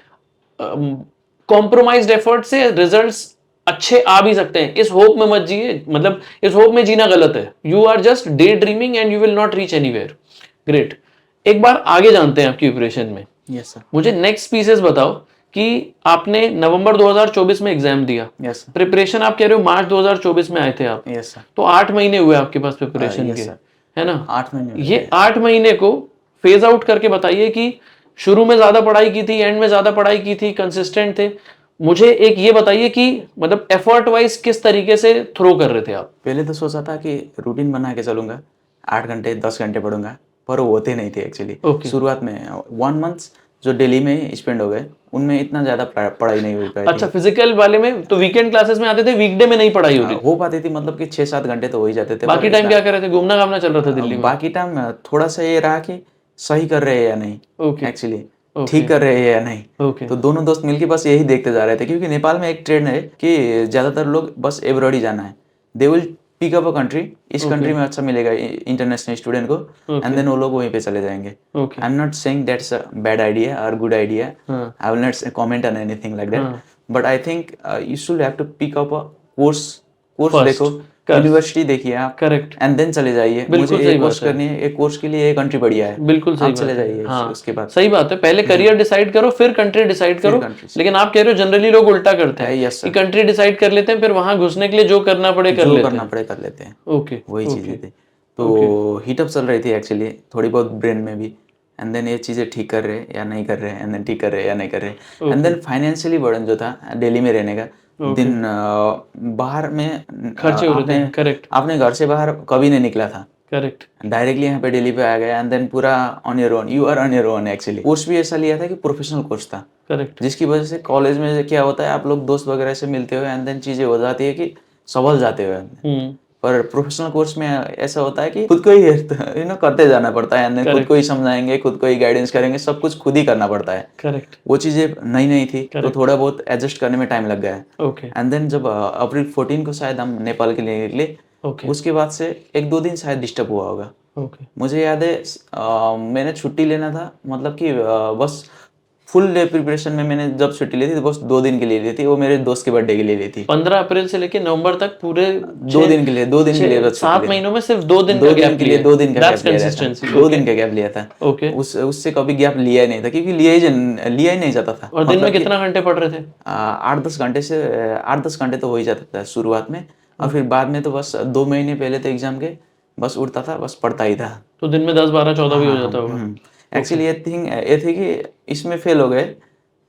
कॉम्प्रोमाइज्ड एफर्ट से रिजल्ट्स अच्छे आ भी सकते हैं, इस होप में मत जिए, मतलब इस होप में जीना गलत है। You are just day dreaming and you will not reach anywhere. Great. एक बार आगे जानते हैं आपकी प्रिपरेशन में। यस सर, मुझे नेक्स्ट पीसेस बताओ कि आपने नवंबर 2024 में एग्जाम दिया, यस सर, प्रिपरेशन आप कह रहे हो मार्च 2024 में आए थे आप, यस सर, तो 8 महीने हुए आपके पास प्रिपरेशन यस के, सर, है ना? 8 महीने हो ये गए। 8 महीने को फेज आउट करके बताइए कि शुरू में ज्यादा पढ़ाई की थी, एंड में ज्यादा पढ़ाई की थी, कंसिस्टेंट थे। मुझे एक ये बताइए कि मतलब एफर्ट वाइज किस तरीके से थ्रो कर रहे थे आप? पहले तो सोचा था कि रूटीन बना के चलूँगा, 8 घंटे 10 घंटे पढ़ूंगा, पर वो होते नहीं थे एक्चुअली। ओके। शुरुआत में 1 मंथ जो दिल्ली में स्पेंड हो गए, उनमें इतना ज़्यादा पढ़ाई नहीं हो पाई अच्छा, थी। फिजिकल वाले में तो वीकेंड क्लासेस में आते थे, वीकडे में नहीं पढ़ाई होती? हो पाती थी, मतलब कि 6-7 घंटे तो हो ही जाते थे। बाकी टाइम क्या कर रहे थे? घूमना घामना चल रहा था दिल्ली में? बाकी टाइम थोड़ा सा ये रहा कि सही कर रहे हैं या नहीं, ओके, एक्चुअली ओके, ठीक कर रहे हैं या नहीं। ओके, तो दोनों दोस्त मिलके बस यही देखते जा रहे थे, क्योंकि नेपाल में एक ट्रेंड है कि ज़्यादातर लोग बस एब्रॉड ही जाना है। They will pick up a country, इस कंट्री में अच्छा मिलेगा इंटरनेशनल स्टूडेंट को, एंड देन वो लोग वहीं पे चले जाएंगे। Okay. I am not saying that's a bad idea और गुड आइडिया, हाँ, I will not comment on anything like that, हाँ। But I think you should have to pick up a course. Course First, देखो, कर university देखिए आप, correct, and then चले जाइए। मुझे बिल्कुल ये सही कोर्स बात है, करनी है, एक कोर्स के लिए ये कंट्री बढ़िया है, बिल्कुल सही आप चले बात है। जाइए हाँ, उसके बाद। सही बात है, पहले करियर डिसाइड करो फिर कंट्री डिसाइड फिर करो। countries। लेकिन आप कह रहे हो जनरली लोग उल्टा करते हैं यस कि सर, कंट्री डिसाइड कर लेते हैं, फिर वहां घुसने के लिए जो करना पड़े कर जो लेते करना हैं। पड़े कर लेते हैं, ओके, वही ओके, चीज़ें थी। ओके, तो हीटअप चल रही थी एक्चुअली, थोड़ी बहुत ब्रेन में भी, एंड देन ये चीज़ें ठीक कर रहे हैं या नहीं कर रहे हैं, एंड देन ठीक कर रहे हैं या नहीं कर रहे हैं, and okay, then financially burden जो था दिल्ली में रहने का, दिन बाहर में खर्चे हो रहे थे, आपने करेक्ट आपने घर से बाहर कभी नहीं निकला था, करेक्ट डायरेक्टली यहाँ पे दिल्ली पे आ गया एंड देन पूरा on your own, you are on your own actually. Course भी ऐसा लिया था कि प्रोफेशनल कोर्स था, करेक्ट। जिसकी वजह से कॉलेज में क्या होता है, आप लोग दोस्त वगैरह से मिलते हो एंड देन चीज़ें हो जाती है कि संभल जाते हो। पर प्रोफेशनल कोर्स में ऐसा होता है कि खुद को ही करते जाना पड़ता है एंड देन खुद Correct. को ही समझाएंगे, खुद को ही गाइडेंस करेंगे, सब कुछ खुद ही करना पड़ता है। करेक्ट। वो चीज़ें नई नई थी तो Correct. थोड़ा बहुत एडजस्ट करने में टाइम लग गया है। ओके एंड देन जब अप्रैल 14 को शायद हम नेपाल के लिए निकले, ओके उसके बाद से 1-2 दिन शायद डिस्टर्ब हुआ होगा। ओके मुझे याद है मैंने छुट्टी लेना था, मतलब कि बस फुल डे प्रिपरेशन में मैंने जब छुट्टी ली थी तो बस 2 दिन के लिए ली थी, वो मेरे दोस्त के बर्थडे के लिए ली थी। 15 अप्रैल से लेके नवंबर तक पूरे 2 दिन के लिए, 2 दिन के लिए बस छुट्टी 7 ली थी। महीनों में सिर्फ 2 दिन 2 का दिन गैप के लिए लिया 2 दिन का दैट्स गैप लिया था। कंसिस्टेंसी 2 दिन का गैप लिया था। ओके उससे कभी गैप लिया ही नहीं था, क्योंकि लिया ही नहीं जाता था। और दिन में मतलब कि कितना घंटे पढ़ रहे थे 8-10 घंटे से 8-10 घंटे तो हो ही जाता था शुरुआत में, और फिर बाद में तो बस 2 महीने पहले तो एग्जाम के बस उठता था, बस पढ़ता ही था। तो दिन में 10 12 14 भी हो जाता होगा एक्चुअली ये थी कि इसमें फेल हो गए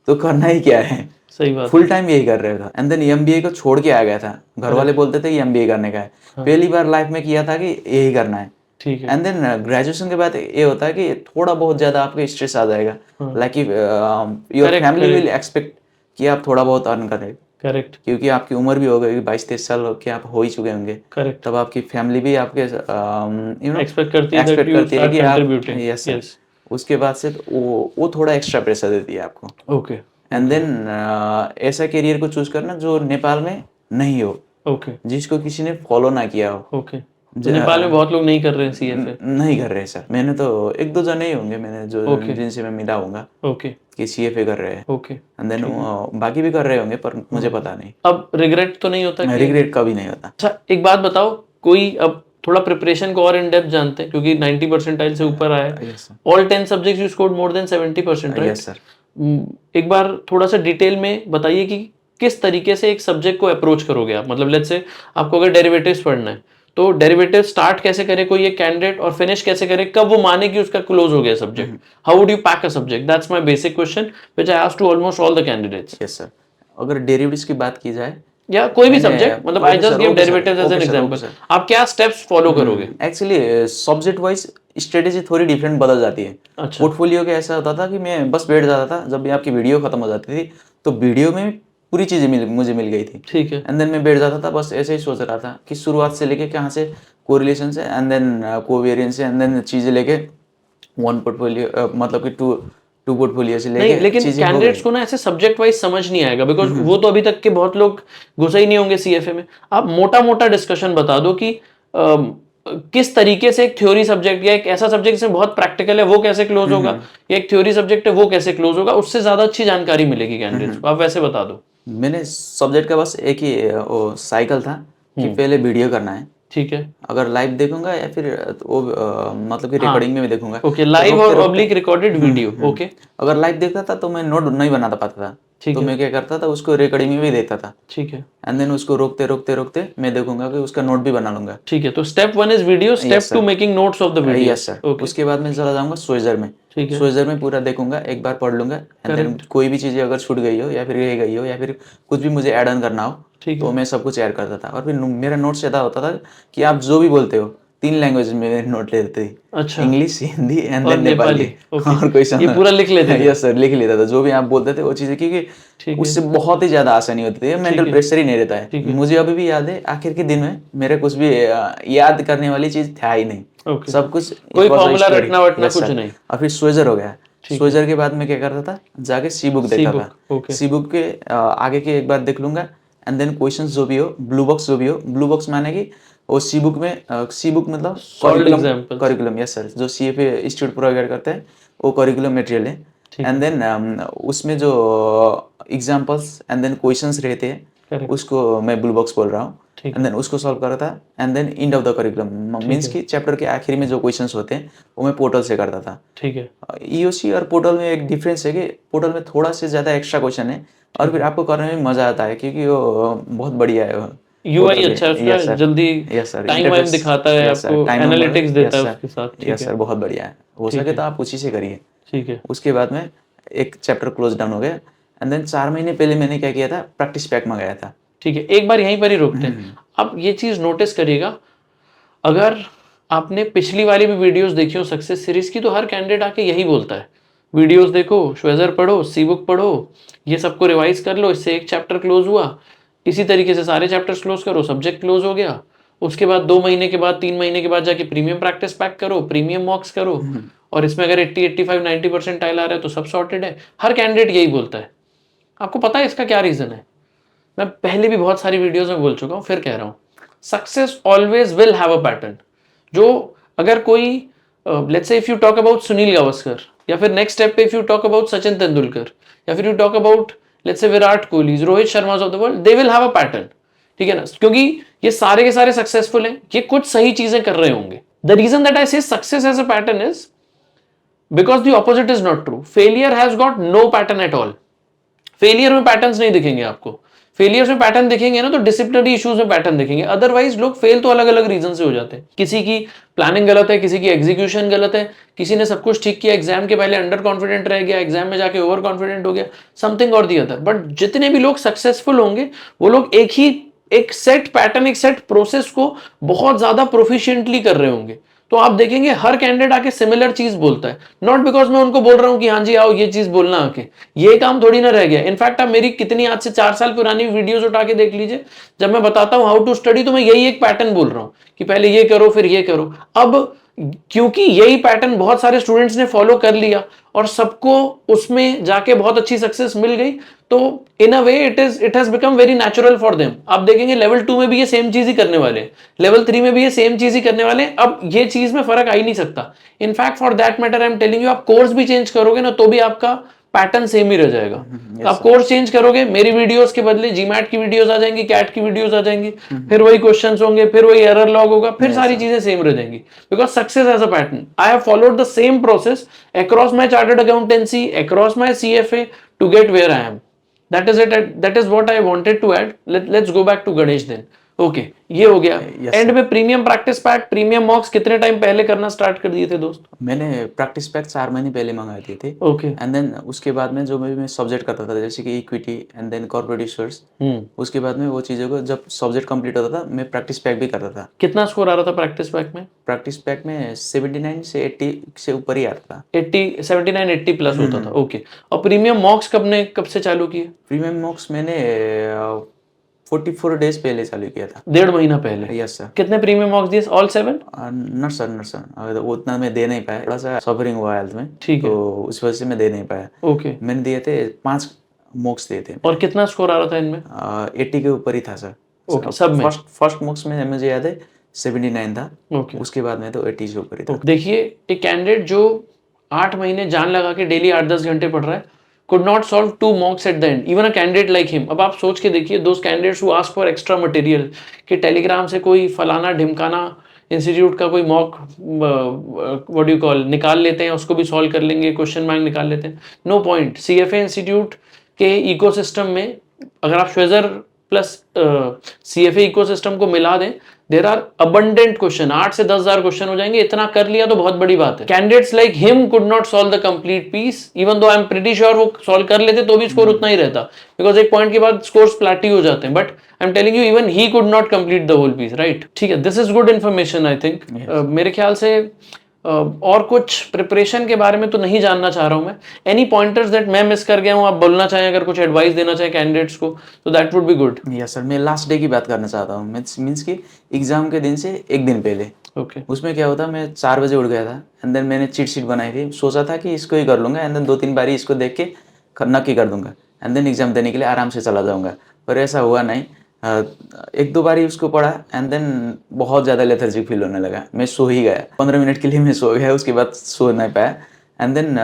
तो करना ही क्या है, सही बात फुल टाइम यही कर रहा था। एंड देन एमबीए को छोड़ के आ गया था, घर वाले बोलते थे कि एमबीए करने का है, पहली बार लाइफ में किया था कि यही करना है। ठीक है एंड देन ग्रेजुएशन के बाद ये होता है कि थोड़ा बहुत ज़्यादा आपको स्ट्रेस आ जाएगा, like your Correct, family correct. Will expect कि आप थोड़ा बहुत अर्न करें, करेक्ट क्योंकि आपकी उम्र भी हो गई, 22-23 साल के आप हो ही चुके होंगे, करेक्ट तब आपकी फैमिली भी आपके एक्सपेक्ट करती है दैट एक्सपेक्ट यू करती है स्टार्ट कि आप, कंट्रीब्यूटिंग यस सर, यस उसके बाद से तो वो थोड़ा एक्स्ट्रा प्रेशर देती है आपको। ओके एंड देन ऐसा करियर को चूज करना जो नेपाल में नहीं हो, ओके जिसको किसी ने फॉलो ना किया हो। ओके तो नेपाल में बहुत लोग नहीं कर रहे हैं सीएफए नहीं कर रहे सर, मैंने तो 1-2 जने ही होंगे मैंने जो Okay. जिनसे मैं मिला होऊंगा ओके कि सीएफए कर रहे हैं, ओके एंड देन बाकी भी कर रहे होंगे पर मुझे पता नहीं। अब रिग्रेट तो नहीं होता कि रिग्रेट कभी नहीं होता। अच्छा एक बात बताओ कोई अब थोड़ा प्रिपरेशन को और इन डेप्थ जानते हैं क्योंकि 90 परसेंटाइल से ऊपर आया yes sir, all 10 subjects you scored more than 70% right yes sir. एक बार थोड़ा सा डिटेल में बताइए कि किस तरीके से एक सब्जेक्ट को अप्रोच करोगे आप मतलब लेट्स से आपको अगर डेरिवेटिव्स पढ़ना है तो डेरिवेटिव स्टार्ट कैसे करे कोई एक कैंडिडेट और फिनिश कैसे करे कब वो माने कि उसका क्लोज हो गया subject how would you pack a subject that's my basic question which I ask to almost all the candidates yes sir, अगर डेरिवेटिव्स की बात की जाए, या कोई भी मैंने- सब्जेक्ट मतलब okay I just sir, give okay sir, derivatives as okay an sir, okay example sir. आप क्या स्टेप्स फॉलो करोगे एक्चुअली सब्जेक्ट वाइज स्ट्रेटेजी थोड़ी डिफरेंट बदल जाती है। अच्छा पोर्टफोलियो के ऐसा होता था कि मैं बस बैठ जाता था, जब भी आपकी वीडियो खत्म हो जाती थी तो वीडियो में पूरी चीज़ें मुझे मिल गई थी, ठीक है एंड देन मैं बैठ जाता था, बस ऐसे ही सोच रहा था कि शुरुआत से लेके कहाँ से कोरिलेशन से एंड देन कोवेरियंस से एंड देन चीज़ें लेके वन पोर्टफोलियो मतलब कि टू पोर्टफोलियो से नहीं लेके लेकिन चीज़ें हो कैंडिडेट्स गई। को ना ऐसे सब्जेक्ट वाइज समझ नहीं आएगा बिकॉज वो तो अभी तक के बहुत लोग घुसे ही नहीं होंगे सीएफए में आप मोटा मोटा डिस्कशन बता दो कि किस तरीके से एक थ्योरी सब्जेक्ट या एक ऐसा सब्जेक्ट जिसमें बहुत प्रैक्टिकल है वो कैसे क्लोज होगा या एक थ्योरी सब्जेक्ट है वो कैसे क्लोज होगा उससे ज्यादा अच्छी जानकारी मिलेगी कैंडिडेट्स को आप वैसे बता दो मैंने सब्जेक्ट का बस एक ही वो साइकिल था कि पहले वीडियो करना है, ठीक है अगर लाइव देखूंगा या फिर वो मतलब कि रिकॉर्डिंग में भी देखूंगा। ओके तो लाइव रोकते और रोकते ऑब्लिक रिकॉर्डेड वीडियो ओके अगर लाइव देखता था तो मैं नोट नहीं बना पाता था, ठीक तो है मैं क्या करता था उसको रिकॉर्डिंग में भी देखता था, ठीक है एंड देन उसको रोकते रोकते रोकते मैं देखूंगा कि उसका नोट भी बना लूंगा। ठीक है तो step 1 is video step Yes, 2 sir. Making notes of the video yes sir, okay उसके बाद मैं चला जाऊंगा स्वेजर में। ठीक है स्वेजर में पूरा देखूंगा, एक बार पढ़ लूंगा, एंड देन कोई भी चीज़ें अगर छूट गई हो या फिर रह गई हो या फिर कुछ भी मुझे ऐड ऑन करना हो ठीक तो है मैं सब कुछ ऐड करता था। और फिर मेरा नोट्स ऐसा होता था कि आप जो भी बोलते हो 3 लैंग्वेज में मेरे नोट ले लेते थे, अच्छा इंग्लिश, हिंदी एंड और देन नेपाली। ओके और कोई ये पूरा लिख लेते थे यस सर, लिख लेता था जो भी आप बोलते थे वो चीज़ें, क्योंकि ठीक है उससे बहुत ही ज़्यादा आसानी होती है, मेंटल है, प्रेशर ही नहीं रहता ठीक है। मुझे अभी भी याद है आखिर के दिन में मेरे कुछ भी याद करने वाली चीज़ था ही नहीं, ओके सब कुछ कोई it was a formula story. रटना वटना Yes, कुछ sir. नहीं और फिर स्वेजर हो गया। ठीक स्वेजर के बाद मैं क्या करता था, जाके सी बुक देखता बुक था। ओके सी बुक के आगे के एक बार देख लूंगा, एंड देन क्वेश्चंस जो भी हो, ब्लू बॉक्स जो भी हो, ब्लू बॉक्स माने कि वो सी बुक में सी बुक मतलब Solved examples. Curriculum, yes sir, जो सीएफए इंस्टीट्यूट प्रोवाइड करते हैं वो करिकुलम मटेरियल है। ठीक एंड देन उसमें जो एग्जांपल्स एंड देन क्वेश्चंस रहते हैं करेक्ट उसको मैं ब्लू बॉक्स बोल रहा हूँ, ठीक एंड देन उसको सॉल्व करता था, and then end of the curriculum means कि चैप्टर के आखिर में जो क्वेश्चंस होते हैं वो मैं पोर्टल से करता था। ठीक है ईओसी और पोर्टल में एक डिफरेंस है कि पोर्टल में थोड़ा से ज़्यादा एक्स्ट्रा क्वेश्चन है और फिर आपको करने में मज़ा आता है क्योंकि वो बहुत बढ़िया है वो यूआई अच्छा है यस उसका सर, जल्दी यस सर, टाइम वाइम दिखाता है आपको एनालिटिक्स देता है उसके साथ ठीक यस है सर, बहुत बढ़िया है। हो सके तो आप उसी से करिए। ठीक है उसके बाद में एक चैप्टर क्लोज डाउन हो गया, एंड देन 4 महीने पहले मैंने क्या किया था, प्रैक्टिस पैक मंगाया था। ठीक है, एक बार यहीं पर ही रोकते हैं। अब ये चीज नोटिस करिएगा, अगर आपने पिछली वाली भी वीडियोस देखी हो सक्सेस सीरीज की, तो हर कैंडिडेट आके यही बोलता है, वीडियोस देखो, श्वेजर पढ़ो, सी बुक पढ़ो, ये सबको रिवाइज कर लो, इससे एक चैप्टर क्लोज हुआ, इसी तरीके से सारे चैप्टर्स क्लोज करो, सब्जेक्ट क्लोज हो गया। उसके बाद 2 महीने के बाद 3 महीने के बाद जाके प्रीमियम प्रैक्टिस पैक करो, प्रीमियम मॉक्स करो, और इसमें अगर 80, 85, 90% आ रहा है तो सब सॉर्टेड है। हर कैंडिडेट यही बोलता है। आपको पता है इसका क्या रीजन है? मैं पहले भी बहुत सारी वीडियोस में बोल चुका हूं, फिर कह रहा हूं, success always will have a pattern. जो अगर कोई let's say if you talk about Sunil Gavaskar, या फिर नेक्स्ट स्टेप पे if you talk about Sachin Tendulkar, या फिर you talk about let's say Virat Kohli, Rohit Sharma of the world, they will have a pattern. ठीक है ना, क्योंकि ये सारे के सारे सक्सेसफुल हैं, ये कुछ सही चीजें कर रहे होंगे। The reason that I say success as a pattern is because the opposite is not true. Failure has got no pattern at all. Failure में पैटर्न्स नहीं दिखेंगे आपको। फेलियर्स में पैटर्न दिखेंगे ना तो डिसिप्लिनरी इश्यूज में पैटर्न दिखेंगे, अदरवाइज लोग फेल तो अलग अलग रीजन से हो जाते हैं। किसी की प्लानिंग गलत है, किसी की एग्जीक्यूशन गलत है, किसी ने सब कुछ ठीक किया, एग्जाम के पहले अंडर कॉन्फिडेंट रह गया, एग्जाम में जाके ओवर कॉन्फिडेंट हो गया, समथिंग और दी अदर। बट जितने भी लोग सक्सेसफुल होंगे वो लोग एक सेट पैटर्न, एक सेट प्रोसेस को बहुत ज्यादा प्रोफिशिएंटली कर रहे होंगे। तो आप देखेंगे हर कैंडिडेट आके सिमिलर चीज बोलता है, नॉट बिकॉज मैं उनको बोल रहा हूं कि हाँ जी आओ ये चीज बोलना आके, ये काम थोड़ी ना रह गया। इनफैक्ट आप मेरी कितनी आज से 4 साल पुरानी वीडियोस उठा के देख लीजिए, जब मैं बताता हूं हाउ टू स्टडी तो मैं यही एक पैटर्न बोल रहा हूं कि पहले ये करो फिर ये करो। अब क्योंकि यही पैटर्न बहुत सारे स्टूडेंट्स ने फॉलो कर लिया और सबको उसमें जाके बहुत अच्छी सक्सेस मिल गई, तो in a way it has become very natural for them. आप देखेंगे लेवल 2 में भी ये सेम चीज ही करने वाले हैं, लेवल 3 में भी ये सेम चीज ही करने वाले हैं। अब ये चीज में फर्क आ ही नहीं सकता। In fact for that matter I am telling you, आप कोर्स भी चेंज करोगे ना तो भी आपका पैटर्न सेम ही रह जाएगा। तो आप कोर्स चेंज करोगे, मेरी वीडियोस के बदले जीमैट की वीडियोस आ जाएंगी, कैट की वीडियोस आ जाएंगी, फिर वही क्वेश्चंस होंगे, फिर वही एरर लॉग होगा, फिर सारी चीजें सेम रह जाएंगी। Because success as a pattern, I have followed the same process across my chartered accountancy, across my CFA to get where I am. That is it. That is what I wanted to add. Let's go back to Ganesh then. Okay ये हो गया। And में premium practice pack, premium मॉक्स कितने time पहले करना start कर दिए थे दोस्त? मैंने प्रैक्टिस पैक 4 महीने पहले मंगाए दिए थे। ओके एंड देन उसके बाद में जो मैं सब्जेक्ट करता था, जैसे कि इक्विटी एंड देन कॉर्पोरेट इश्योर्स, उसके बाद में वो चीज़ों को जब सब्जेक्ट कंप्लीट होता था मैं प्रैक्टिस पैक भी करता था। कितना स्कोर आ रहा था प्रैक्टिस पैक में? प्रैक्टिस पैक में 79 से 80 से ऊपर ही आता था। 79 80 प्लस होता था। ओके और प्रीमियम मॉक्स कब से चालू किए? प्रीमियम मॉक्स मैंने 44 डेज पहले चालू किया था। 1.5 महीना पहले? Yes sir. कितने प्रीमियम मॉक्स दिए? ऑल 7? नट सर, वो उतना मैं दे नहीं पाया, थोड़ा सा सफरिंग हुआ हेल्थ में, ठीक है, तो उस वजह से मैं दे नहीं पाया। ओके मैंने दिए थे 5 मॉक्स दिए थे। और कितना स्कोर आ रहा था इनमें? 80 के ऊपर ही था सर। ओके सब में? फर्स्ट मॉक्स में मुझे याद है 79 था। ओके उसके बाद में तो 80 से ऊपर ही था। देखिए एक कैंडिडेट जो 8 महीने जान लगा के डेली 8-10 घंटे पढ़ रहा है, could not solve 2 mocks at the end, even a candidate like him। अब आप सोच के देखिए, those candidates who ask for extra material, कि टेलीग्राम से कोई फलाना ढिमकाना इंस्टीट्यूट का कोई मॉक व्हाट यू कॉल निकाल लेते हैं, उसको भी सॉल्व कर लेंगे, क्वेश्चन बैंक निकाल लेते हैं, नो पॉइंट। सीएफए इंस्टीट्यूट के इकोसिस्टम में अगर आप श्वेजर प्लस सीएफए इकोसिस्टम को मिला दें, देर आर अबंडेंट क्वेश्चन, 8 से 10,000 क्वेश्चन हो जाएंगे। इतना कर लिया तो बहुत बड़ी बात है। Candidates like him could not solve the complete piece, even though I am pretty sure वो सॉल्व कर लेते तो भी स्कोर उतना ही रहता, बिकॉज एक पॉइंट के बाद स्कोर्स प्लाटी हो जाते हैं। But I am telling you even he could not complete the whole piece, right? ठीक है, this is good information I think. मेरे ख्याल से और कुछ प्रिपरेशन के बारे में तो नहीं जानना चाह रहा हूं मैं। एनी पॉइंटर्स दैट मैं मिस कर गया हूं, आप बोलना चाहें, अगर कुछ एडवाइस देना चाहें कैंडिडेट्स को, तो that would be good. Yes sir, मैं लास्ट डे की बात करना चाहता हूँ। मीन्स कि एग्जाम के दिन से एक दिन पहले। ओके उसमें क्या होता, मैं 4 बजे उठ गया था एंड देन मैंने चीट शीट बनाई थी, सोचा था कि इसको ही कर लूँगा एंड देन 2-3 बारी इसको देख के नक्की कर दूंगा एंड देन एग्जाम देने के लिए आराम से चला जाऊँगा। पर ऐसा हुआ नहीं। 1-2 बारी उसको पढ़ा एंड देन बहुत ज़्यादा लेथर्जिक फील होने लगा, मैं सो ही गया। 15 मिनट के लिए मैं सो गया, उसके बाद सो नहीं पाया एंड देन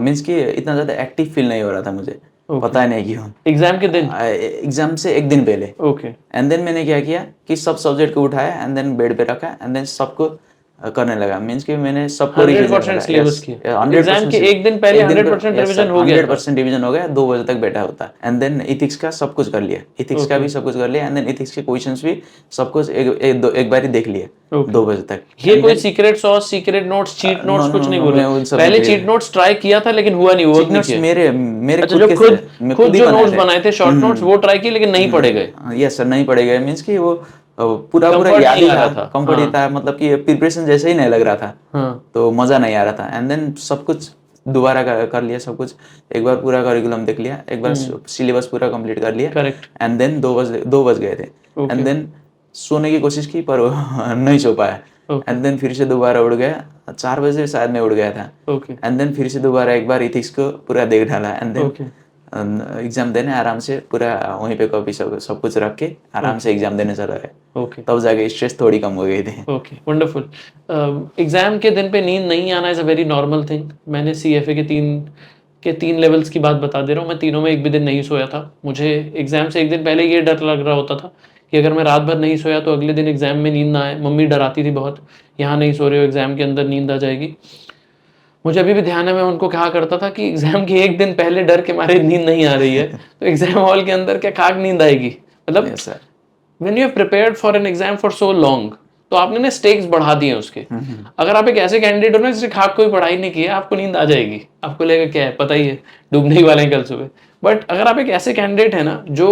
मीन्स कि इतना ज़्यादा एक्टिव फील नहीं हो रहा था मुझे, पता ही नहीं क्यों। एग्जाम के दिन? एग्जाम से एक दिन पहले। ओके एंड देन मैंने क्या किया कि सब सब्जेक्ट को उठाया एंड देन बेड पे रखा एंड देन सबको करने लगा, मीन्स कि मैंने सबको 100% रिवीजन करा। सिलेबस की हंड्रेड एग्जाम के एक दिन पहले 100% रिवीजन हो गया था। 100% रिवीजन हो गया, 2 बजे तक बैठा होता। एंड देन इथिक्स का सब कुछ कर लिया, इथिक्स का Okay. भी सब कुछ कर लिया। एंड देन इथिक्स के क्वेश्चंस भी सब कुछ एक बार ही देख लिए Okay. 2 बजे तक। ये And कोई then, secret sauce, secret notes, cheat no notes no कुछ नहीं नो, बोल मैं उन रहे? सब पहले नहीं चीट नोट्स ट्राई किया था लेकिन हुआ नहीं, वो चीट नहीं नोट्स किया। मेरे अच्छा, खुद जो के खुद मैं खुद ही जो बनाए नोट्स बनाए थे शॉर्ट नोट्स वो ट्राई किए लेकिन नहीं पढ़े गए। यस सर, नहीं पढ़े गए, मीन्स कि वो पूरा पूरा कंफर्ट याद नहीं ही आ था, रहा था। कंफर्ट ही हाँ था, मतलब कि प्रिपरेशन जैसे ही नहीं लग रहा था, हाँ। तो मज़ा नहीं आ रहा था। एंड देन सब कुछ दोबारा कर लिया, सब कुछ एक बार पूरा करिकुलम देख लिया, एक बार सिलेबस पूरा कंप्लीट कर लिया। करेक्ट। एंड देन 2 बज गए थे। Okay. एंड देन सोने की कोशिश की पर नहीं सो पाया। Okay. एंड देन फिर से दोबारा उठ गया, 4 बजे शायद मैं उठ गया था। ओके एंड देन फिर से दोबारा एक बार इथिक्स को पूरा देख डाला। एंड देन ओके एग्जाम देने आराम से पूरा वहीं पे कॉपी सब कुछ रख के आराम से एग्जाम देने चला गया। ओके तब जाके स्ट्रेस थोड़ी कम हो गई थी। Okay wonderful. एग्जाम के दिन पे नींद नहीं आना is a very normal thing. मैंने CFA के तीन लेवल्स की बात बता दे रहा हूँ। मैं तीनों में एक भी दिन नहीं सोया था। मुझे एग्जाम से एक दिन पहले ये डर लग रहा होता था कि अगर मैं रात भर नहीं सोया तो अगले दिन एग्जाम में नींद ना आए। मम्मी डराती थी बहुत, यहाँ नहीं सो रहे हो एग्जाम के अंदर नींद आ जाएगी। मुझे अभी भी ध्यान है, मैं उनको कहा करता था कि एग्जाम के एक दिन पहले डर के मारे नींद नहीं आ रही है तो एग्जाम हॉल के अंदर क्या खाक नींद आएगी? मतलब yes sir. when you have prepared for an exam for so long, तो आपने ना स्टेक्स बढ़ा दिए उसके। अगर आप एक ऐसे कैंडिडेट हो ना जिसने खाक कोई पढ़ाई नहीं की है, आपको नींद आ जाएगी, आपको लगेगा क्या है पता ही है, डूबने ही वाले हैं कल सुबह। बट अगर आप एक ऐसे कैंडिडेट है ना जो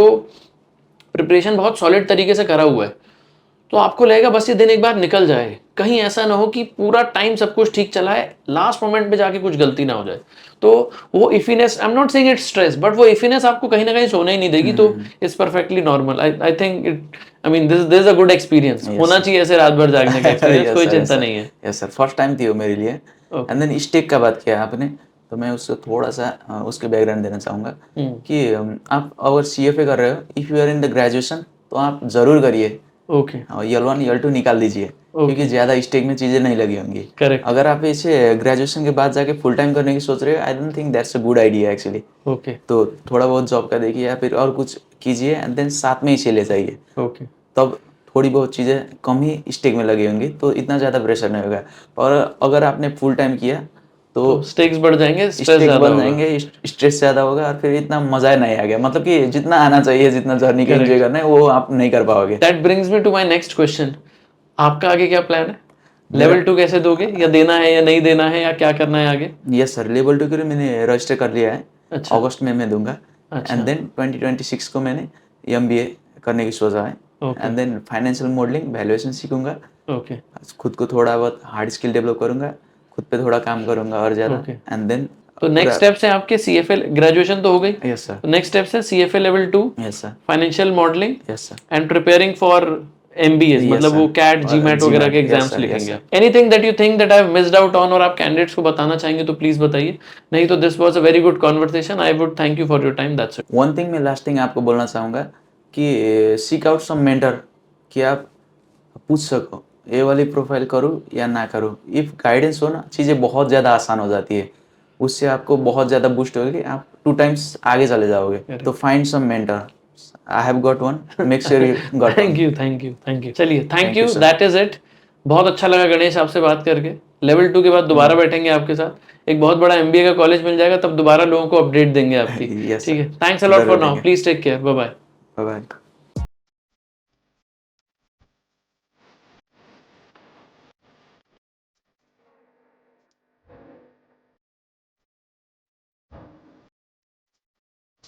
प्रिपरेशन बहुत सॉलिड तरीके से करा हुआ है, तो आपको लगेगा बस ये दिन एक बार निकल जाए, कहीं ऐसा ना हो कि पूरा टाइम सब कुछ ठीक चला है, लास्ट मोमेंट पे जाके कुछ गलती ना हो जाए। तो वो iffiness, I am not saying it's stress, but वो इफीनेस आपको कहीं ना कहीं सोने ही नहीं देगी। तो it's perfectly normal. I think it, I mean this is a good experience. होना चाहिए ऐसे रात भर जागने का एक्सपीरियंस, कोई चिंता नहीं है। यस सर, फर्स्ट टाइम थी वो मेरे लिए। एंड देन स्टेक का बात किया आपने, तो मैं उसको थोड़ा सा उसके बैकग्राउंड देना चाहूँगा कि आप अगर CFA कर रहे हो, if you are in the graduation, तो आप ज़रूर करिए ओके L1 L2 निकाल दीजिए, क्योंकि ज़्यादा स्टेक में चीज़ें नहीं लगी होंगी। करेक्ट अगर आप इसे ग्रेजुएशन के बाद जाके फुल टाइम करने की सोच रहे हो, I don't think that's a good idea actually. Okay तो थोड़ा बहुत जॉब का देखिए या फिर और कुछ कीजिए, एंड देन साथ में इसे ले जाइए, ओके तब थोड़ी बहुत चीज़ें कम ही स्टेक में लगी होंगी, तो इतना ज़्यादा प्रेशर नहीं होगा। और अगर आपने फुल टाइम किया तो तो स्टेक्स बढ़ जाएंगे, स्ट्रेस स्टेक्स ज्यादा बन होगा। जाएंगे, स्ट्रेस ज़्यादा होगा, और फिर इतना मज़ा नहीं आ गया, मतलब कि जितना आना चाहिए, जितना जर्नी का Correct. एंजॉय करना है, वो आप नहीं कर पाओगे। That brings me to my next question. आपका आगे क्या प्लान है? मेरा लेवल 2 कैसे दोगे, या देना है या नहीं देना है, या क्या करना है आगे? यस सर, लेवल 2 के लिए मैंने रजिस्टर कर लिया है। अच्छा अगस्त में मैं दूंगा। अच्छा एंड देन 2026 को मैंने MBA करने की सोचा है। Okay and then financial modelling, valuation सीखूंगा, ओके खुद को थोड़ा बहुत हार्ड स्किल डेवलप करूंगा, खुद पे थोड़ा काम करूंगा और ज़्यादा। ओके। एंड देन तो नेक्स्ट स्टेप्स है आपके CFA, ग्रेजुएशन तो हो गई, यस सर, तो नेक्स्ट स्टेप्स है CFA level 2, yes sir, financial modelling yes sir, and preparing for MBAs, Yes, मतलब sir. वो CAT और GMAT वगैरह के GMAT, yes, exams sir, yes, लिखेंगे sir. आप। Anything that you think that I have missed out on, और आप candidates को बताना चाहेंगे तो प्लीज बताइए, नहीं तो this was a very good conversation. I would thank you for your time, that's it. One thing मैं लास्ट थिंग आपको बोलना चाहूँगा कि सीक आउट सम मेंटर, कि आप पूछ सको ये वाली प्रोफाइल करूँ या ना करूँ। इफ़ गाइडेंस हो ना, चीज़ें बहुत ज़्यादा आसान हो जाती है, उससे आपको बहुत ज़्यादा बूस्ट होगी, आप 2 टाइम्स आगे चले जाओगे। तो find some mentor, I have got one, make sure you got thank one. You thank you thank you. चलिए thank Thank you, you, sir. That is it. बहुत अच्छा लगा गणेश आपसे बात करके। लेवल 2 के बाद दोबारा बैठेंगे आपके साथ, एक बहुत बड़ा MBA का कॉलेज मिल जाएगा, तब दोबारा लोगों को अपडेट देंगे आपकी। Yes, ठीक sir. है, थैंक्स अ लॉट ज़रूर फॉर नाउ, देंगे। Please take care, bye bye. Bye bye.